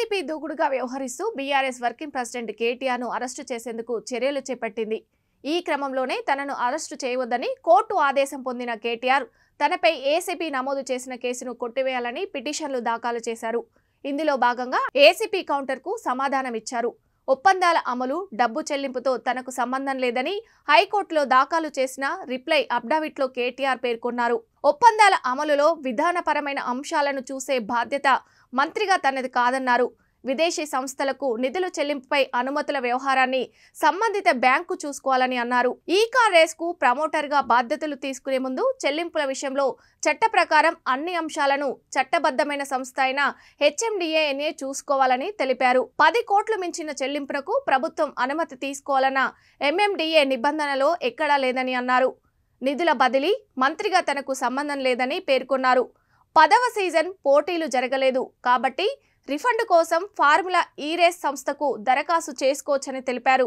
ACP దూకుడుగా వ్యవహరిస్తూ BRS working president కేటీఆర్ను arrest చేసేందుకు చర్యలు చేపట్టింది. ఈ క్రమంలోనే తనను అరెస్టు చేయవద్దని కోర్టు ఆదేశం పొందిన కేటీఆర్ తనపై ఏసీపీ నమోదు చేసిన కేసును కొట్టివేయాలని పిటిషన్లు దాఖలు చేశారు. ఇందులో భాగంగా ఏసీపీ కౌంటర్కు సమాధానమిచ్చారు. ఒప్పందాల అమలు, డబ్బు చెల్లింపుతో తనకు సంబంధం లేదని హైకోర్టులో దాఖలు చేసిన రిప్లై అఫిడవిట్లో కేటీఆర్ పేర్కొన్నారు. ఒప్పందాల అమలులో విధానపరమైన అంశాలను చూసే బాధ్యత మంత్రిగా తనది కాదన్నారు. విదేశీ సంస్థలకు నిధుల చెల్లింపుపై అనుమతుల వ్యవహారాన్ని సంబంధిత బ్యాంకు చూసుకోవాలని అన్నారు. ఈ కార్ రేస్ కు ప్రమోటర్ గా బాధ్యతలు తీసుకునే ముందు చెల్లింపుల విషయంలో చట్ట ప్రకారం అన్ని అంశాలను చట్టబద్ధమైన సంస్థ అయిన హెచ్ఎండిఏనే చూసుకోవాలని తెలిపారు. 10 కోట్లు మించిన చెల్లింపునకు ప్రభుత్వం అనుమతి తీసుకోవాలన్న ఎంఎండిఏ నిబంధనలో ఎక్కడా లేదని అన్నారు. నిధుల బదిలీ మంత్రిగా తనకు సంబంధం లేదని పేర్కొన్నారు. 10వ సీజన్ పోటీలు జరగలేదు కాబట్టి రిఫండ్ కోసం ఫార్ములా ఈ రేస్ సంస్థకు దరఖాస్తు చేసుకోవచ్చని తెలిపారు.